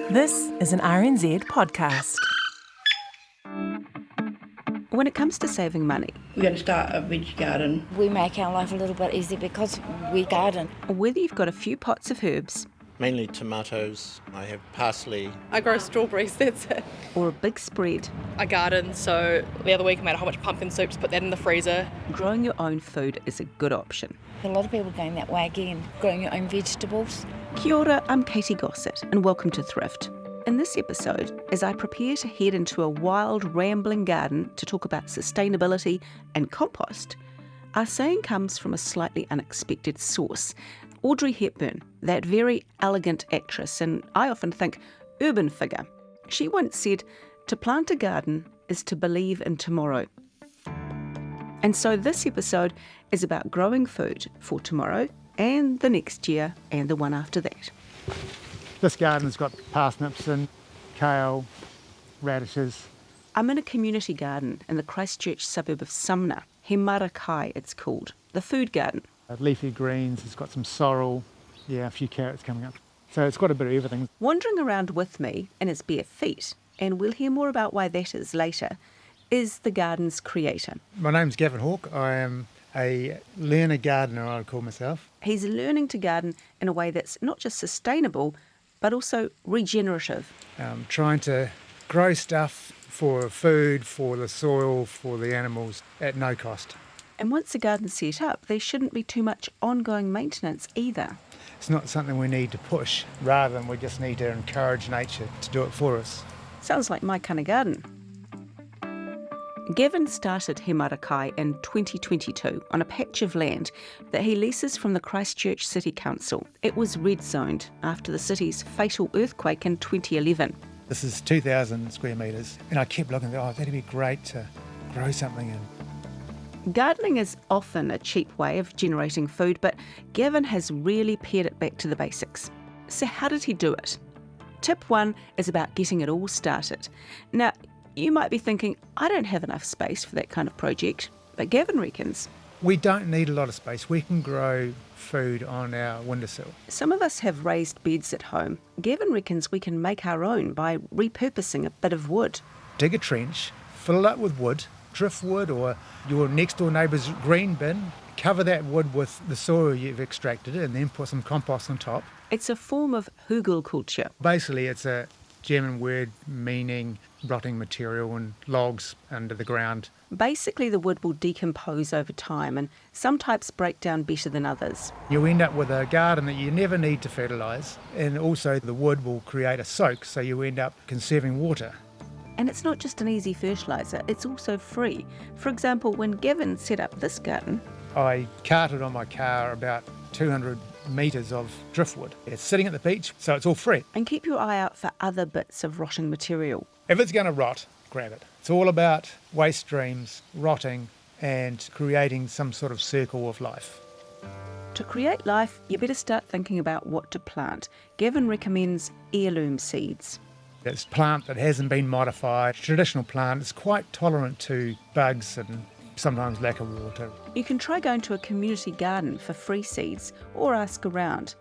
This is an RNZ podcast. When it comes to saving money, We're going to start a veg garden. We make our life a little bit easier because we garden. whether you've got a few pots of herbs Mainly tomatoes. I have parsley. I grow strawberries, that's it. or a big spread, I garden, so the other week I made a whole bunch of pumpkin soups, put that in the freezer. growing your own food is a good option. A lot of people are going that way again, growing your own vegetables. Kia ora, I'm Katy Gosset and welcome to Thrift. In this episode, as I prepare to head into a wild, rambling garden to talk about sustainability and compost, our saying comes from a slightly unexpected source. Audrey Hepburn, that very elegant actress and I often think urban figure, she once said, "To plant a garden is to believe in tomorrow." And so this episode is about growing food for tomorrow and the next year and the one after that. This garden's got parsnips and kale, radishes. I'm in a community garden in the Christchurch suburb of Sumner, Hemarakai it's called, the food garden. Leafy greens, it's got some sorrel, a few carrots coming up. So it's got a bit of everything. Wandering around with me in his bare feet, and we'll hear more about why that is later, is the garden's creator. My name's Gavin Hawke. I am a learner gardener, I would call myself. He's learning to garden in a way that's not just sustainable, but also regenerative. Trying to grow stuff for food, for the soil, for the animals at no cost. And once the garden's set up, there shouldn't be too much ongoing maintenance either. It's not something we need to push, rather than we just need to encourage nature to do it for us. Sounds like my kind of garden. Gavin started Hemarakai in 2022 on a patch of land that he leases from the Christchurch City Council. It was red zoned after the city's fatal earthquake in 2011. This is 2,000 square metres, and I kept looking, that'd be great to grow something in. Gardening is often a cheap way of generating food, but Gavin has really pared it back to the basics. So how did he do it? Tip 1 is about getting it all started. Now, you might be thinking, I don't have enough space for that kind of project, but Gavin reckons. We don't need a lot of space. We can grow food on our windowsill. Some of us have raised beds at home. Gavin reckons we can make our own by repurposing a bit of wood. Dig a trench, fill it up with wood, driftwood or your next door neighbour's green bin, cover that wood with the soil you've extracted and then put some compost on top. It's a form of hugelkultur. Basically it's a German word meaning rotting material and logs under the ground. Basically the wood will decompose over time and some types break down better than others. You end up with a garden that you never need to fertilise, and also the wood will create a soak, so you end up conserving water. And it's not just an easy fertiliser, it's also free. For example, when Gavin set up this garden, I carted on my car about 200 metres of driftwood. It's sitting at the beach, so it's all free. and keep your eye out for other bits of rotting material. If it's going to rot, grab it. It's all about waste streams, rotting, and creating some sort of circle of life. To create life, you better start thinking about what to plant. Gavin recommends heirloom seeds. It's plant that hasn't been modified. Traditional plant is quite tolerant to bugs and sometimes lack of water. You can try going to a community garden for free seeds or ask around.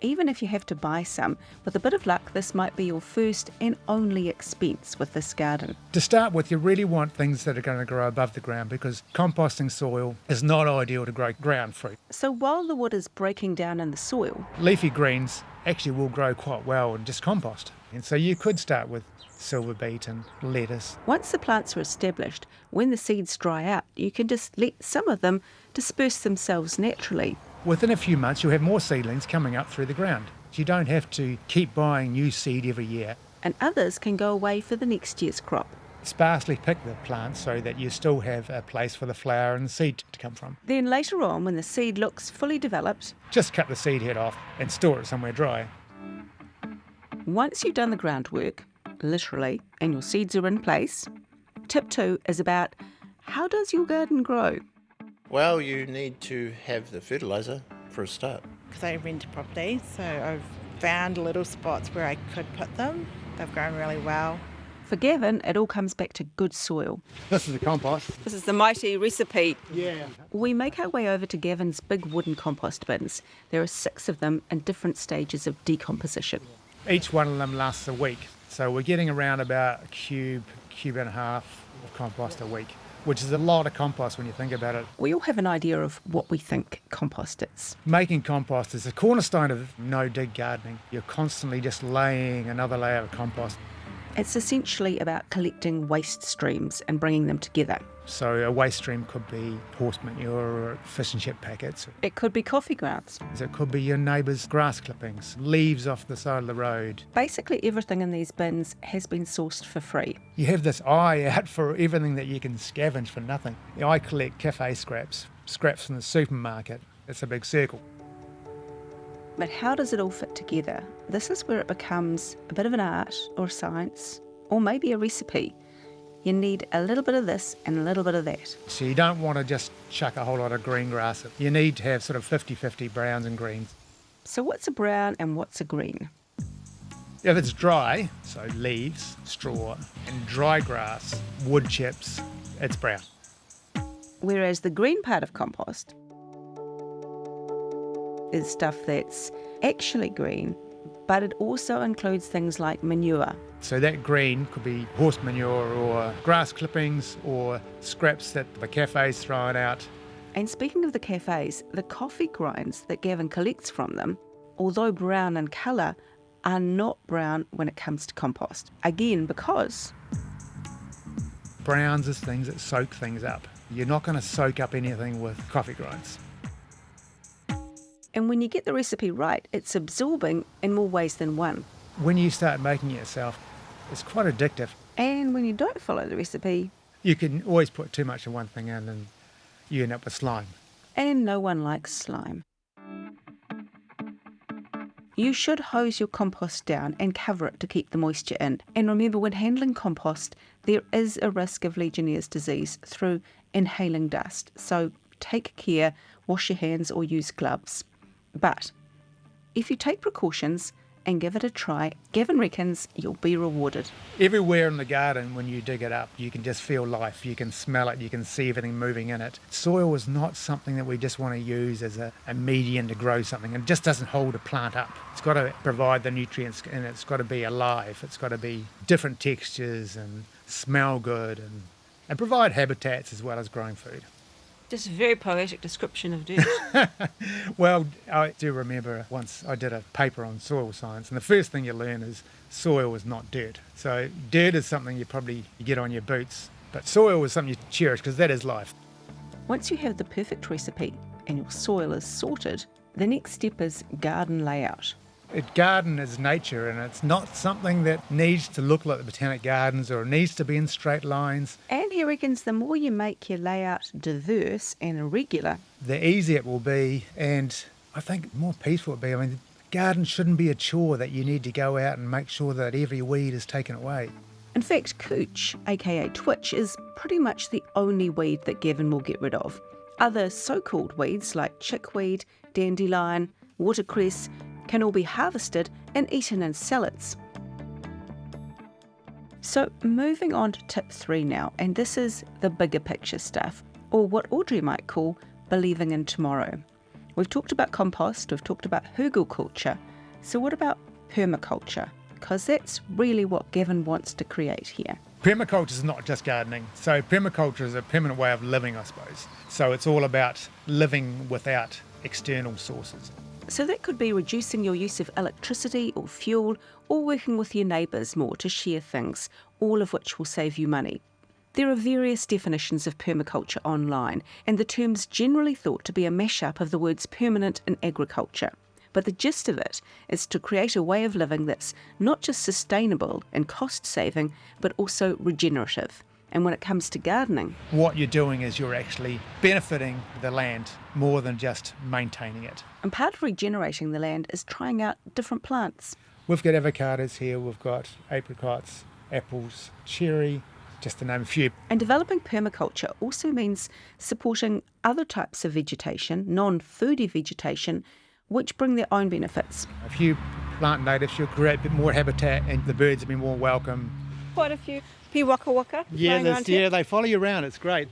Even if you have to buy some, with a bit of luck, this might be your first and only expense with this garden. To start with, you really want things that are going to grow above the ground because composting soil is not ideal to grow ground fruit. So while the wood is breaking down in the soil, Leafy greens actually will grow quite well in just compost. And so you could start with silver beet and lettuce. once the plants are established, when the seeds dry out, you can just let some of them disperse themselves naturally. Within a few months, you'll have more seedlings coming up through the ground. You don't have to keep buying new seed every year. And others can go away for the next year's crop. Sparsely pick the plants so that you still have a place for the flower and the seed to come from. Then later on, when the seed looks fully developed, Just cut the seed head off and store it somewhere dry. once you've done the groundwork, literally, and your seeds are in place, tip 2 is about how does your garden grow? Well, you need to have the fertiliser for a start. Because I rent a property, so I've found little spots where I could put them. They've grown really well. For Gavin, it all comes back to good soil. This is the compost. This is the mighty recipe. Yeah. We make our way over to Gavin's big wooden compost bins. There are 6 of them in different stages of decomposition. Each one of them lasts a week. So we're getting around about a cube and a half of compost a week, which is a lot of compost when you think about it. We all have an idea of what we think compost is. Making compost is a cornerstone of no-dig gardening. You're constantly just laying another layer of compost. It's essentially about collecting waste streams and bringing them together. So a waste stream could be horse manure or fish and chip packets. It could be coffee grounds. It could be your neighbour's grass clippings, leaves off the side of the road. Basically everything in these bins has been sourced for free. You have this eye out for everything that you can scavenge for nothing. I collect cafe scraps from the supermarket. It's a big circle. But how does it all fit together? This is where it becomes a bit of an art or science, or maybe a recipe. You need a little bit of this and a little bit of that. So you don't want to just chuck a whole lot of green grass. You need to have sort of 50-50 browns and greens. So what's a brown and what's a green? If it's dry, so leaves, straw, and dry grass, wood chips, it's brown. Whereas the green part of compost is stuff that's actually green, but it also includes things like manure. So that green could be horse manure or grass clippings or scraps that the cafe's thrown out. And speaking of the cafes, the coffee grinds that Gavin collects from them, although brown in colour, are not brown when it comes to compost. Again, because browns is things that soak things up. You're not going to soak up anything with coffee grinds. And when you get the recipe right, it's absorbing in more ways than one. When you start making it yourself, it's quite addictive. And when you don't follow the recipe, you can always put too much of one thing in and you end up with slime. And no one likes slime. You should hose your compost down and cover it to keep the moisture in. And remember, when handling compost, there is a risk of Legionnaire's disease through inhaling dust. So take care, wash your hands or use gloves. But if you take precautions and give it a try, Gavin reckons you'll be rewarded. Everywhere in the garden, when you dig it up, you can just feel life. You can smell it. You can see everything moving in it. Soil is not something that we just want to use as a medium to grow something. It just doesn't hold a plant up. It's got to provide the nutrients and it's got to be alive. It's got to be different textures and smell good and provide habitats as well as growing food. Just a very poetic description of dirt. Well, I do remember once I did a paper on soil science, and the first thing you learn is soil is not dirt. So dirt is something you get on your boots, but soil is something you cherish because that is life. Once you have the perfect recipe and your soil is sorted, the next step is garden layout. Garden is nature, and it's not something that needs to look like the Botanic Gardens or needs to be in straight lines. And he reckons the more you make your layout diverse and irregular, the easier it will be, and I think more peaceful it will be. I mean, the garden shouldn't be a chore that you need to go out and make sure that every weed is taken away. In fact, cooch, aka twitch, is pretty much the only weed that Gavin will get rid of. Other so-called weeds like chickweed, dandelion, watercress can all be harvested and eaten in salads. So moving on to tip 3 now, and this is the bigger picture stuff, or what Audrey might call believing in tomorrow. We've talked about compost, we've talked about hugelkultur, so what about permaculture? Because that's really what Gavin wants to create here. Permaculture is not just gardening. So permaculture is a permanent way of living, I suppose. So it's all about living without external sources. So that could be reducing your use of electricity or fuel, or working with your neighbours more to share things, all of which will save you money. There are various definitions of permaculture online, and the term's generally thought to be a mashup of the words permanent and agriculture. But the gist of it is to create a way of living that's not just sustainable and cost-saving, but also regenerative. And when it comes to gardening, what you're doing is you're actually benefiting the land more than just maintaining it. And part of regenerating the land is trying out different plants. We've got avocados here, we've got apricots, apples, cherry, just to name a few. And developing permaculture also means supporting other types of vegetation, non-foodie vegetation, which bring their own benefits. If you plant natives, you'll create a bit more habitat and the birds will be more welcome. Quite a few. Waka waka. Yeah, they follow you around, it's great.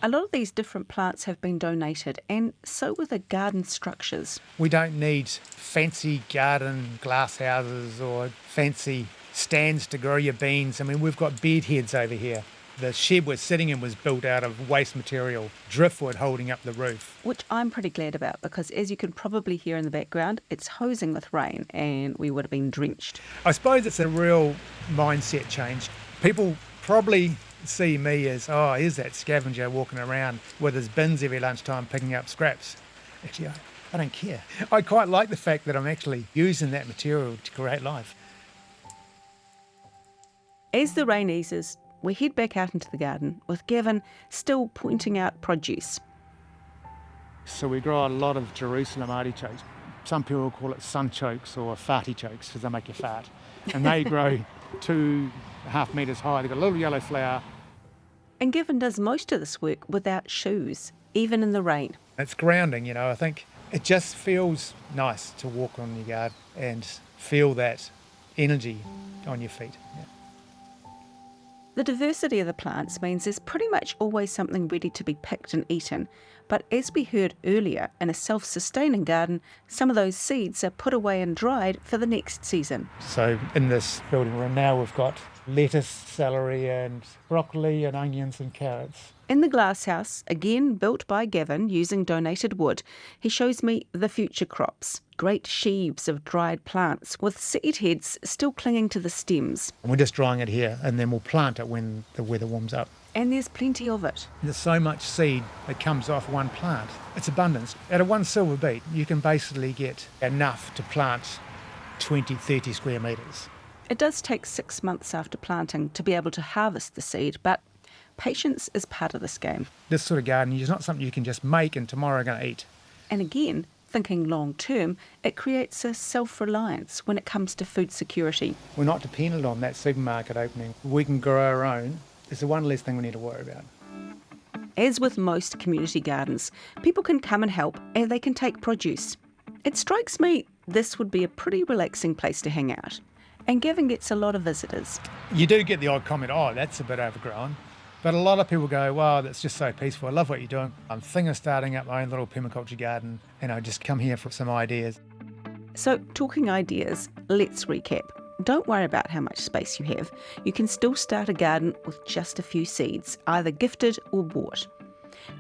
A lot of these different plants have been donated, and so were the garden structures. We don't need fancy garden glass houses or fancy stands to grow your beans. I mean, we've got bed heads over here. The shed we're sitting in was built out of waste material, driftwood holding up the roof. Which I'm pretty glad about because, as you can probably hear in the background, it's hosing with rain and we would have been drenched. I suppose it's a real mindset change. People probably see me as, oh, here's that scavenger walking around with his bins every lunchtime picking up scraps. Actually, I don't care. I quite like the fact that I'm actually using that material to create life. As the rain eases, we head back out into the garden with Gavin still pointing out produce. So we grow a lot of Jerusalem artichokes. Some people call it sunchokes or fartichokes because they make you fart. And they grow 2.5 metres high. They've got a little yellow flower. And Gavin does most of this work without shoes, even in the rain. It's grounding, you know. I think it just feels nice to walk on your garden and feel that energy on your feet. Yeah. The diversity of the plants means there's pretty much always something ready to be picked and eaten. But as we heard earlier, in a self-sustaining garden, some of those seeds are put away and dried for the next season. So in this building room now we've got lettuce, celery and broccoli and onions and carrots. In the glasshouse, again built by Gavin using donated wood, he shows me the future crops. Great sheaves of dried plants with seed heads still clinging to the stems. And we're just drying it here and then we'll plant it when the weather warms up. And there's plenty of it. There's so much seed that comes off one plant. It's abundance. Out of one silver beet, you can basically get enough to plant 20, 30 square metres. It does take 6 months after planting to be able to harvest the seed, but patience is part of this game. This sort of garden is not something you can just make and tomorrow going to eat. And again, thinking long term, it creates a self-reliance when it comes to food security. We're not dependent on that supermarket opening. We can grow our own. It's the one less thing we need to worry about. As with most community gardens, people can come and help and they can take produce. It strikes me this would be a pretty relaxing place to hang out. And Gavin gets a lot of visitors. You do get the odd comment, oh, that's a bit overgrown. But a lot of people go, wow, that's just so peaceful. I love what you're doing. I'm thinking of starting up my own little permaculture garden and I just come here for some ideas. So, talking ideas, let's recap. Don't worry about how much space you have. You can still start a garden with just a few seeds, either gifted or bought.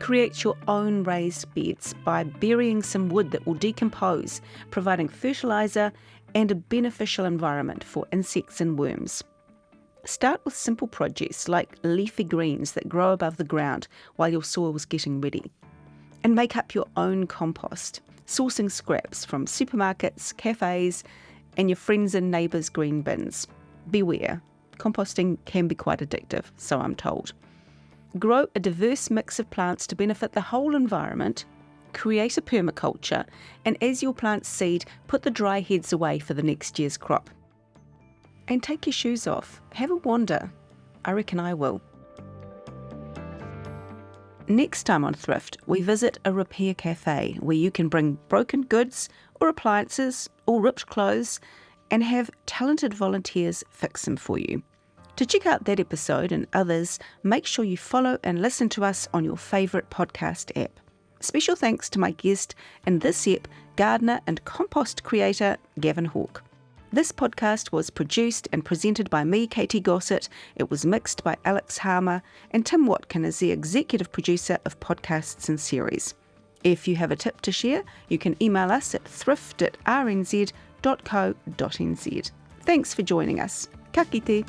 Create your own raised beds by burying some wood that will decompose, providing fertiliser and a beneficial environment for insects and worms. Start with simple produce like leafy greens that grow above the ground while your soil is getting ready. And make up your own compost, sourcing scraps from supermarkets, cafes, and your friends' and neighbours' green bins. Beware, composting can be quite addictive, so I'm told. Grow a diverse mix of plants to benefit the whole environment. Create a permaculture, and as your plants seed, put the dry heads away for the next year's crop. And take your shoes off. Have a wander. I reckon I will. Next time on Thrift, we visit a repair cafe where you can bring broken goods or appliances or ripped clothes and have talented volunteers fix them for you. To check out that episode and others, make sure you follow and listen to us on your favourite podcast app. Special thanks to my guest in this ep, gardener and compost creator Gavin Hawke. This podcast was produced and presented by me, Katy Gosset. It was mixed by Alex Harmer, and Tim Watkin is the executive producer of podcasts and series. If you have a tip to share, you can email us at thrift@rnz.co.nz. Thanks for joining us. Ka kite.